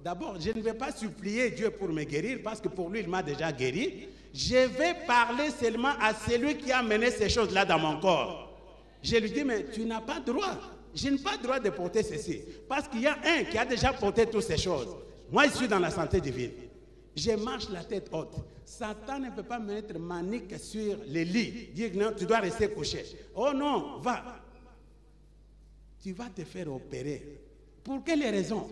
D'abord, je ne vais pas supplier Dieu pour me guérir parce que pour lui, il m'a déjà guéri. Je vais parler seulement à celui qui a mené ces choses-là dans mon corps. Je lui dis, mais tu n'as pas droit. Je n'ai pas le droit de porter ceci. Parce qu'il y a un qui a déjà porté toutes ces choses. Moi, je suis dans la santé divine. Je marche la tête haute. Satan ne peut pas me mettre manique sur les lits. Dire non, tu dois rester couché. Oh non, va. Tu vas te faire opérer. Pour quelles raisons?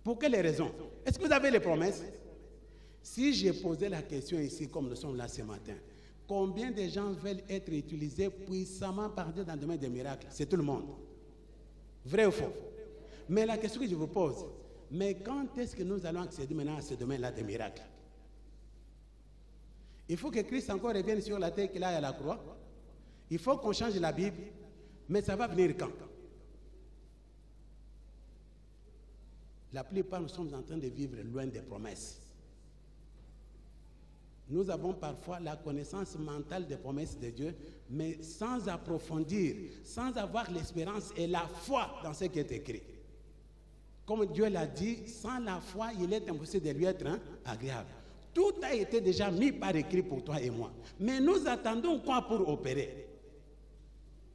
Pour quelles raisons? Est-ce que vous avez les promesses? Si j'ai posé la question ici, comme nous sommes là ce matin, combien de gens veulent être utilisés puissamment par Dieu dans le domaine des miracles? C'est tout le monde. Vrai ou faux? Mais la question que je vous pose, mais quand est-ce que nous allons accéder maintenant à ce domaine-là des miracles? Il faut que Christ encore revienne sur la terre qu'il aille à la croix. Il faut qu'on change la Bible. Mais ça va venir quand? La plupart, nous sommes en train de vivre loin des promesses. Nous avons parfois la connaissance mentale des promesses de Dieu, mais sans approfondir, sans avoir l'espérance et la foi dans ce qui est écrit. Comme Dieu l'a dit, sans la foi, il est impossible de lui être agréable. Tout a été déjà mis par écrit pour toi et moi. Mais nous attendons quoi pour opérer?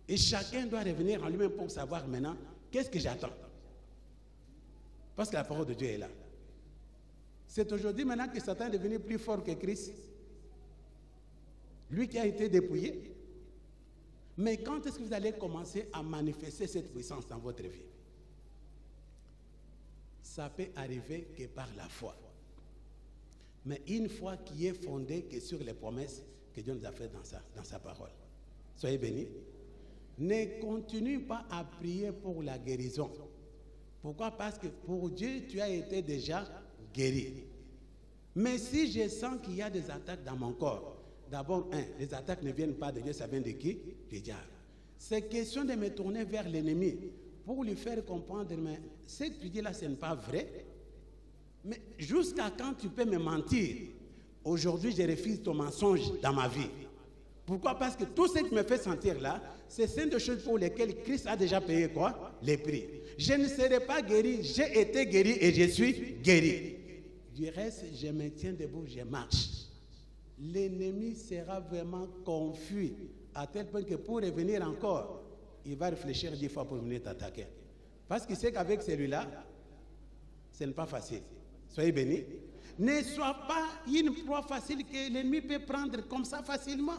Et chacun doit revenir en lui-même pour savoir maintenant, qu'est-ce que j'attends? Parce que la parole de Dieu est là. C'est aujourd'hui maintenant que Satan est devenu plus fort que Christ. Lui qui a été dépouillé. Mais quand est-ce que vous allez commencer à manifester cette puissance dans votre vie? Ça peut arriver que par la foi. Mais une foi qui est fondée que sur les promesses que Dieu nous a faites dans sa parole. Soyez bénis. Ne continue pas à prier pour la guérison. Pourquoi? Parce que pour Dieu, tu as été déjà guéri. Mais si je sens qu'il y a des attaques dans mon corps, d'abord, les attaques ne viennent pas de Dieu, ça vient de qui? Du diable. C'est question de me tourner vers l'ennemi pour lui faire comprendre, mais ce que tu dis là, ce n'est pas vrai. Mais jusqu'à quand tu peux me mentir? Aujourd'hui, je refuse ton mensonge dans ma vie. Pourquoi? Parce que tout ce qui me fait sentir là, c'est ces deux choses pour lesquelles Christ a déjà payé quoi? Les prix. Je ne serai pas guéri, j'ai été guéri et je suis guéri. Du reste, je me tiens debout, je marche. L'ennemi sera vraiment confus à tel point que pour revenir encore, il va réfléchir 10 fois pour venir t'attaquer. Parce qu'il sait qu'avec celui-là, ce n'est pas facile. Soyez bénis. Ne sois pas une proie facile que l'ennemi peut prendre comme ça facilement,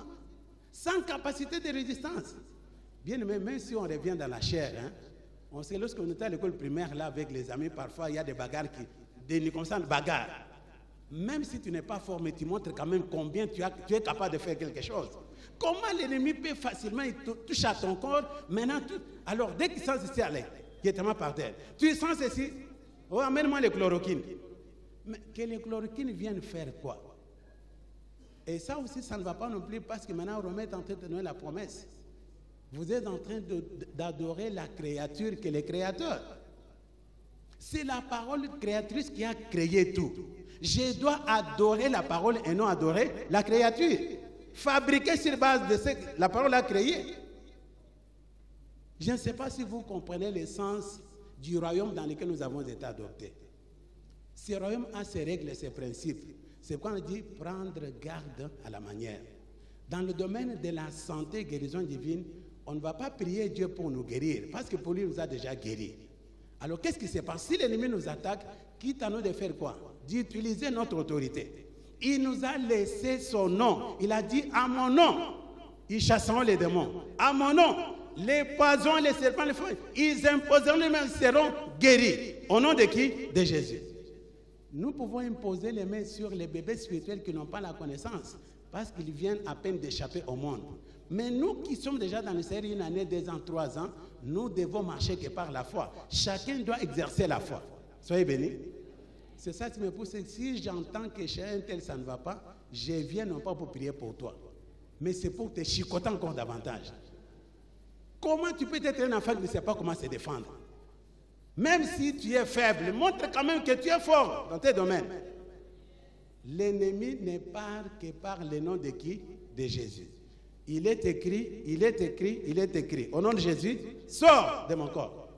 sans capacité de résistance. Bien aimé, même si on revient dans la chair, on sait lorsqu'on était à l'école primaire, là, avec les amis, parfois, il y a des bagarres comme ça, bagarres. Même si tu n'es pas fort, mais tu montres quand même combien tu es capable de faire quelque chose. Comment l'ennemi peut facilement toucher à ton corps, maintenant, alors dès qu'il sent ceci, allez, qui est tellement par terre, tu sens ceci, oh, amène-moi les chloroquines. Mais que les chloroquines viennent faire quoi? Et ça aussi, ça ne va pas non plus, parce que maintenant, Romain est en train de donner la promesse. Vous êtes en train d'adorer la créature que le Créateur. C'est la parole créatrice qui a créé tout. Je dois adorer la parole et non adorer la créature. Fabriquer sur base de ce que la parole a créé. Je ne sais pas si vous comprenez l'essence du royaume dans lequel nous avons été adoptés. Ce royaume a ses règles et ses principes. C'est pourquoi on dit prendre garde à la manière. Dans le domaine de la santé et guérison divine, on ne va pas prier Dieu pour nous guérir, parce que pour lui, il nous a déjà guéris. Alors, qu'est-ce qui se passe? Si l'ennemi nous attaque, quitte à nous de faire quoi? D'utiliser notre autorité. Il nous a laissé son nom. Il a dit, à mon nom, ils chasseront les démons. À mon nom, les poisons, les serpents, les feux, ils imposeront les mains, seront guéris. Au nom de qui? De Jésus. Nous pouvons imposer les mains sur les bébés spirituels qui n'ont pas la connaissance, parce qu'ils viennent à peine d'échapper au monde. Mais nous qui sommes déjà dans le Seigneur 1 année, 2 ans, 3 ans, nous devons marcher que par la foi. Chacun doit exercer la foi. Soyez bénis. C'est ça qui me pousse. Si j'entends que chez un tel ça ne va pas, je viens non pas pour prier pour toi, mais c'est pour te chicoter encore davantage. Comment tu peux être un enfant qui ne sait pas comment se défendre? Même si tu es faible, montre quand même que tu es fort dans tes domaines. L'ennemi ne part que par le nom de qui? De Jésus. Il est écrit, il est écrit, il est écrit. Au nom de Jésus, sors de mon corps.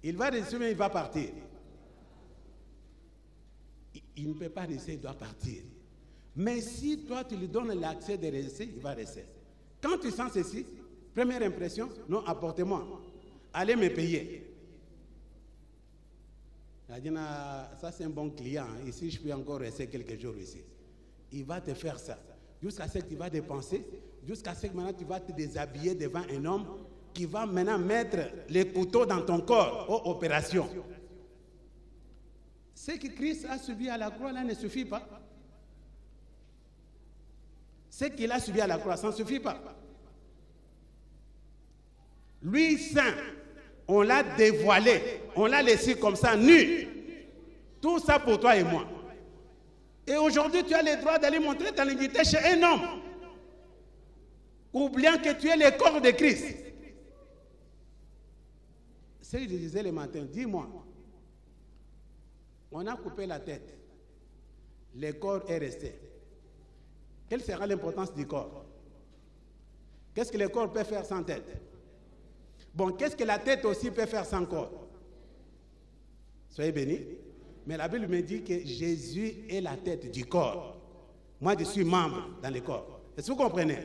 Il va réussir, mais il va partir. Il ne peut pas rester, il doit partir. Mais si toi, tu lui donnes l'accès de rester, il va rester. Quand tu sens ceci, première impression, non, apportez-moi. Allez me payer. Ça, c'est un bon client. Ici, je peux encore rester quelques jours ici. Il va te faire ça. Jusqu'à ce que tu vas dépenser, jusqu'à ce que maintenant tu vas te déshabiller devant un homme qui va maintenant mettre les couteaux dans ton corps aux opérations. Ce que Christ a subi à la croix, là, ne suffit pas. Ce qu'il a subi à la croix, ça ne suffit pas. Lui, saint, on l'a dévoilé, on l'a laissé comme ça, nu. Tout ça pour toi et moi. Et aujourd'hui, tu as le droit d'aller montrer ta dignité chez un homme, oubliant que tu es le corps de Christ. C'est ce que je disais le matin. Dis-moi, on a coupé la tête, le corps est resté. Quelle sera l'importance du corps? Qu'est-ce que le corps peut faire sans tête? Bon, qu'est-ce que la tête aussi peut faire sans corps? Soyez bénis. Mais la Bible me dit que Jésus est la tête du corps. Moi, je suis membre dans le corps. Est-ce que vous comprenez?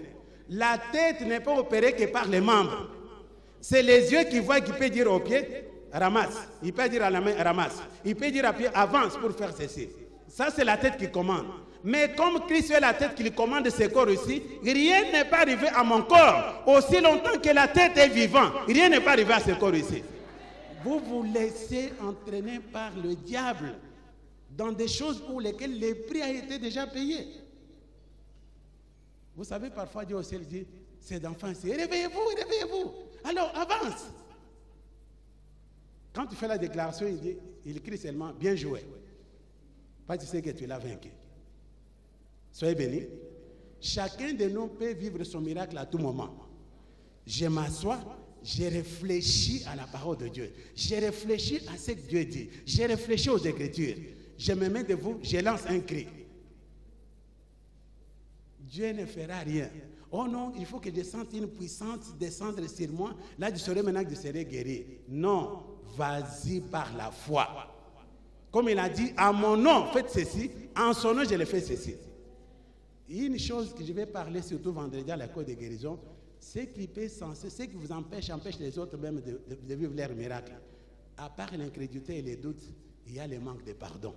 La tête n'est pas opérée que par les membres. C'est les yeux qui voient, qui peut dire aux pieds, ramasse. Il peut dire à la main, ramasse. Il peut dire à pied, avance pour faire ceci. Ça, c'est la tête qui commande. Mais comme Christ est la tête qui commande ce corps ici, rien n'est pas arrivé à mon corps. Aussi longtemps que la tête est vivante, rien n'est pas arrivé à ce corps ici. Vous vous laissez entraîner par le diable dans des choses pour lesquelles le prix a été déjà payé. Vous savez, parfois Dieu au ciel dit, c'est d'enfants ici, réveillez-vous, réveillez-vous. Alors avance. Quand tu fais la déclaration, il crie seulement, bien joué. Parce que tu sais que tu l'as vaincu. Soyez bénis. Chacun de nous peut vivre son miracle à tout moment. Je m'assois, je réfléchis à la parole de Dieu. Je réfléchis à ce que Dieu dit. Je réfléchis aux Écritures. Je me mets debout, je lance un cri. Dieu ne fera rien. Oh non, il faut que je sente une puissance descendre sur moi. Là, je serai maintenant que je serai guéri. Non, vas-y par la foi. Comme il a dit, à mon nom, faites ceci. En son nom, je le fais ceci. Une chose que je vais parler surtout vendredi à la cour de guérison, ce qui peut censer, ce qui vous empêche les autres même de vivre leur miracle. À part l'incrédulité et les doutes, il y a le manque de pardon.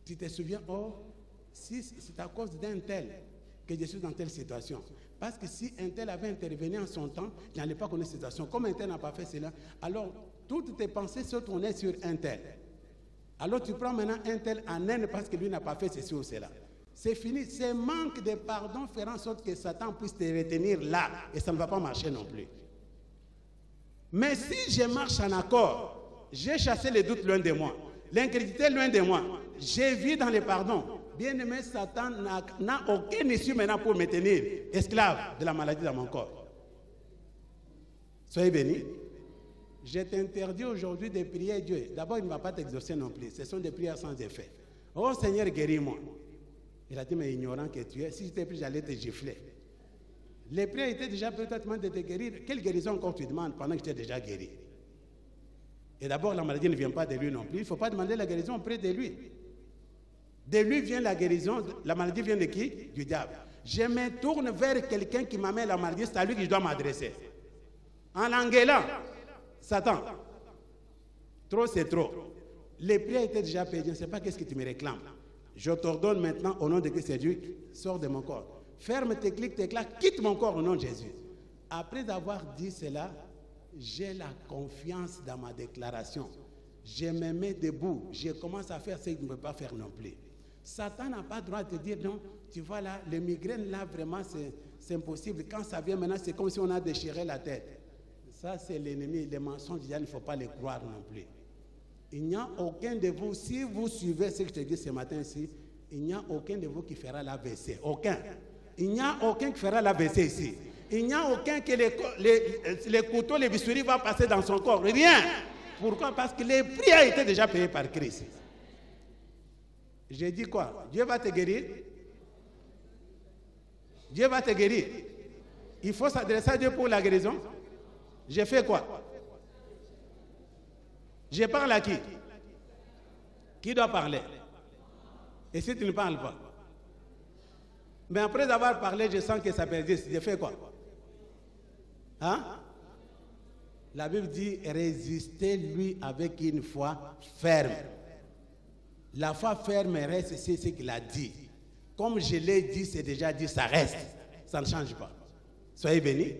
Tu te souviens, oh, si c'est à cause d'un tel que je suis dans telle situation. Parce que si un tel avait intervenu en son temps, je n'allais pas connaître cette situation. Comme un tel n'a pas fait cela, alors toutes tes pensées se tournaient sur un tel. Alors tu prends maintenant un tel en haine parce que lui n'a pas fait ceci ou cela. C'est fini. Ce manque de pardon fera en sorte que Satan puisse te retenir là. Et ça ne va pas marcher non plus. Mais si je marche en accord, j'ai chassé les doutes loin de moi, l'incrédulité loin de moi, j'ai vu dans le pardon. Bien-aimé, Satan n'a aucune issue maintenant pour me tenir esclave de la maladie dans mon corps. Soyez bénis. Je t'interdis aujourd'hui de prier Dieu. D'abord, il ne va pas t'exaucer non plus. Ce sont des prières sans effet. Oh Seigneur, guéris-moi. Il a dit, mais ignorant que tu es, si je t'ai pris, j'allais te gifler. Les prières étaient déjà peut-être de te guérir. Quelle guérison encore tu demandes pendant que tu es déjà guéri? Et d'abord, la maladie ne vient pas de lui non plus. Il ne faut pas demander la guérison auprès de lui. De lui vient la guérison. La maladie vient de qui? Du diable. Je me tourne vers quelqu'un qui m'amène la maladie. C'est à lui que je dois m'adresser. En l'engueulant, Satan, trop c'est trop. Les prières étaient déjà payées. Je ne sais pas qu'est-ce que tu me réclames. Je t'ordonne maintenant au nom de Christ Jésus, sors de mon corps. Ferme tes clics, tes claques, quitte mon corps au nom de Jésus. Après avoir dit cela, j'ai la confiance dans ma déclaration. Je me mets debout. Je commence à faire ce que je ne peux pas faire non plus. Satan n'a pas le droit de te dire non, tu vois là, les migraines là, vraiment, c'est impossible. Quand ça vient maintenant, c'est comme si on a déchiré la tête. Ça, c'est l'ennemi. Les mensonges, il ne faut pas les croire non plus. Il n'y a aucun de vous, si vous suivez ce que je te dis ce matin ici, il n'y a aucun de vous qui fera l'AVC. Aucun. Il n'y a aucun qui fera l'AVC ici. Il n'y a aucun que les couteaux, les bistouris vont passer dans son corps. Rien. Pourquoi? Parce que les prix a été déjà payés par Christ. J'ai dit quoi? Dieu va te guérir. Dieu va te guérir. Il faut s'adresser à Dieu pour la guérison. J'ai fait quoi? Je parle à qui? Qui doit parler? Et si tu ne parles pas? Mais après avoir parlé, je sens que ça persiste. Je fais quoi? Hein? La Bible dit, résistez-lui avec une foi ferme. La foi ferme reste, c'est ce qu'il a dit. Comme je l'ai dit, c'est déjà dit, ça reste. Ça ne change pas. Soyez bénis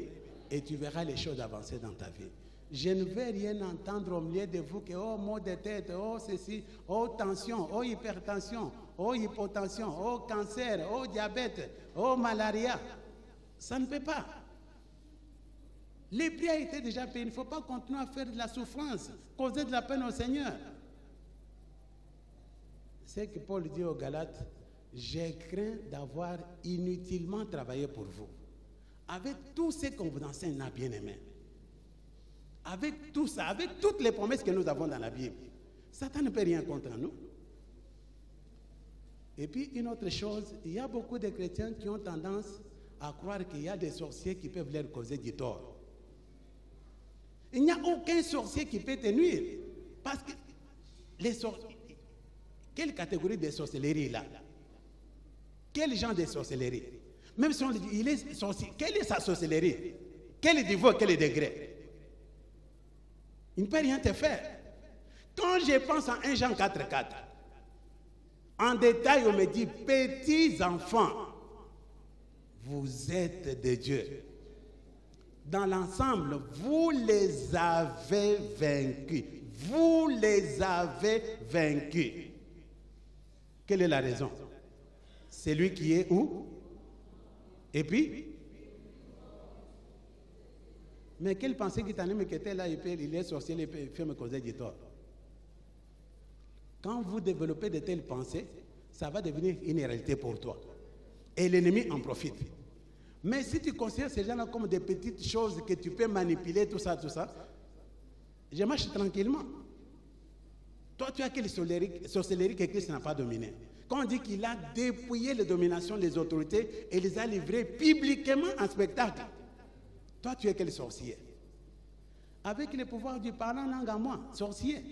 et tu verras les choses avancer dans ta vie. Je ne vais rien entendre au milieu de vous que, oh, maux de tête, oh, ceci, oh, tension, oh, hypertension, oh, hypotension, oh, cancer, oh, diabète, oh, malaria. Ça ne peut pas. Les prix ont été déjà payés. Il ne faut pas continuer à faire de la souffrance, causer de la peine au Seigneur. C'est que Paul dit aux Galates, j'ai craint d'avoir inutilement travaillé pour vous. Avec tout ce qu'on vous enseigne, là, bien-aimé, avec tout ça, avec toutes les promesses que nous avons dans la Bible, Satan ne peut rien contre nous. Et puis une autre chose, il y a beaucoup de chrétiens qui ont tendance à croire qu'il y a des sorciers qui peuvent leur causer du tort. Il n'y a aucun sorcier qui peut te nuire. Parce que les sorciers, quelle catégorie de sorcellerie là? Quel genre de sorcellerie? Même si on dit il est sorcier, quelle est sa sorcellerie? Quel niveau, quel degré? Il ne peut rien te faire. Quand je pense en 1 Jean 4,4, en détail, on me dit, petits enfants, vous êtes de Dieu. Dans l'ensemble, vous les avez vaincus. Vous les avez vaincus. Quelle est la raison? C'est lui qui est où? Et puis? Mais quelle pensée qui t'anime que était là, il est sorcier, il peut me causer du tort? Quand vous développez de telles pensées, ça va devenir une réalité pour toi. Et l'ennemi en profite. Mais si tu considères ces gens-là comme des petites choses que tu peux manipuler, tout ça, je marche tranquillement. Toi, tu as quelle sorcellerie que Christ n'a pas dominé? Quand on dit qu'il a dépouillé les dominations des autorités et les a livrées publiquement en spectacle, toi, tu es quel sorcier? Avec le pouvoir du parler en langue à moi, sorcier.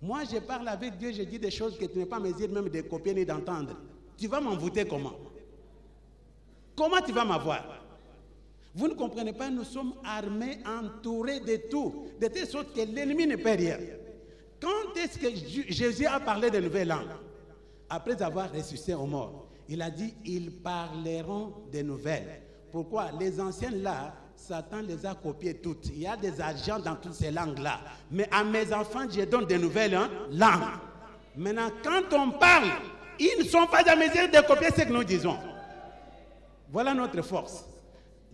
Moi, je parle avec Dieu, je dis des choses que tu n'es pas mesure même de copier ni d'entendre. Tu vas m'envoûter comment? Comment tu vas m'avoir? Vous ne comprenez pas, nous sommes armés, entourés de tout, de telle sorte que l'ennemi ne peut rien. Quand est-ce que Jésus a parlé de nouvelles langues? Après avoir ressuscité aux morts, il a dit, ils parleront de nouvelles. Pourquoi? Les anciennes là, Satan les a copiées toutes. Il y a des agents dans toutes ces langues-là. Mais à mes enfants, je donne de nouvelles langues. Maintenant, quand on parle, ils ne sont pas à mesure de copier ce que nous disons. Voilà notre force.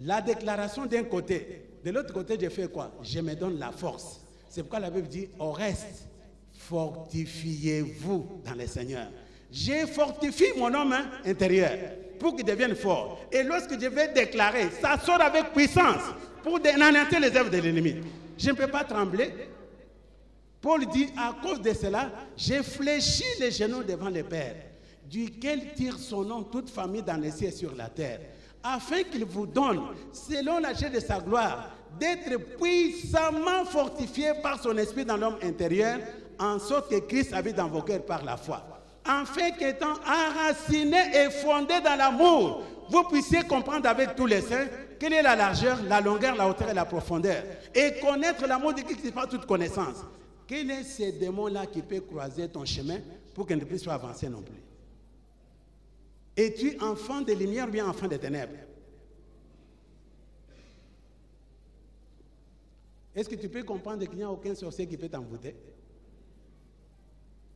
La déclaration d'un côté. De l'autre côté, je fais quoi? Je me donne la force. C'est pourquoi la Bible dit, au reste, fortifiez-vous dans le Seigneur. Je fortifie mon homme intérieur pour qu'il devienne fort. Et lorsque je vais déclarer, ça sort avec puissance pour anéantir les œuvres de l'ennemi. Je ne peux pas trembler. Paul dit, à cause de cela, j'ai fléchi les genoux devant le Père, duquel tire son nom toute famille dans les cieux et sur la terre, afin qu'il vous donne, selon la chair de sa gloire, d'être puissamment fortifié par son esprit dans l'homme intérieur, en sorte que Christ habite dans vos cœurs par la foi. Afin qu'étant enraciné et fondé dans l'amour, vous puissiez comprendre avec tous les saints quelle est la largeur, la longueur, la hauteur et la profondeur, et connaître l'amour de Christ qui dépasse toute connaissance. Quel est ce démon-là qui peut croiser ton chemin pour qu'il ne puisse pas avancer non plus? Es-tu enfant de lumière ou bien enfant des ténèbres? Est-ce que tu peux comprendre qu'il n'y a aucun sorcier qui peut t'envoûter?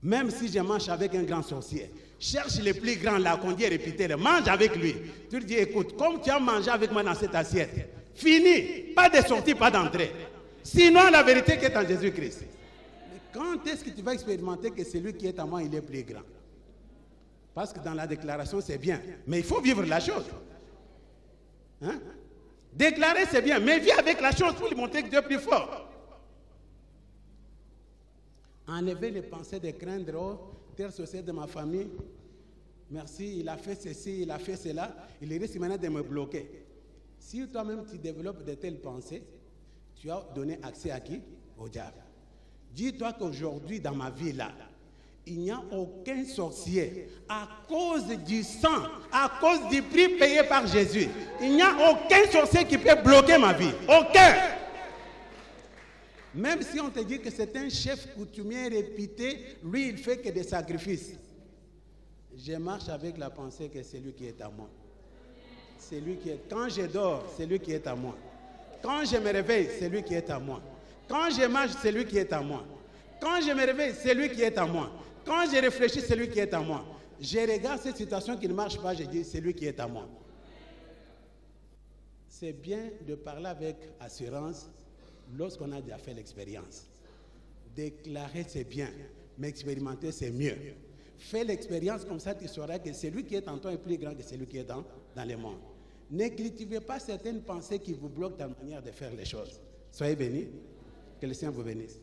Même si je mange avec un grand sorcier, cherche le plus grand là, qu'on dit répéter, mange avec lui. Tu lui dis, écoute, comme tu as mangé avec moi dans cette assiette, fini, pas de sortie, pas d'entrée. Sinon, la vérité qui est en Jésus-Christ. Mais quand est-ce que tu vas expérimenter que celui qui est à moi, il est plus grand? Parce que dans la déclaration, c'est bien, mais il faut vivre la chose. Hein? Déclarer, c'est bien, mais vis avec la chose pour lui montrer que Dieu est plus fort. Enlever les pensées de craindre, oh, tel sorcier de ma famille, merci, il a fait ceci, il a fait cela, il risque maintenant de me bloquer. Si toi-même tu développes de telles pensées, tu as donné accès à qui? Au diable. Dis-toi qu'aujourd'hui, dans ma vie là, il n'y a aucun sorcier, à cause du sang, à cause du prix payé par Jésus, il n'y a aucun sorcier qui peut bloquer ma vie. Aucun! Même si on te dit que c'est un chef coutumier réputé, lui, il fait que des sacrifices. Je marche avec la pensée que c'est lui qui est à moi. C'est lui qui est. Quand je dors, c'est lui qui est à moi. Quand je me réveille, c'est lui qui est à moi. Quand je marche, c'est lui qui est à moi. Quand je me réveille, c'est lui qui est à moi. Quand je réfléchis, c'est lui qui est à moi. Je regarde cette situation qui ne marche pas, je dis, c'est lui qui est à moi. C'est bien de parler avec assurance lorsqu'on a déjà fait l'expérience. Déclarer, c'est bien, mais expérimenter, c'est mieux. Fais l'expérience, comme ça tu sauras que celui qui est en toi est plus grand que celui qui est dans le monde. Ne cultivez pas certaines pensées qui vous bloquent dans la manière de faire les choses. Soyez bénis. Que le Seigneur vous bénisse.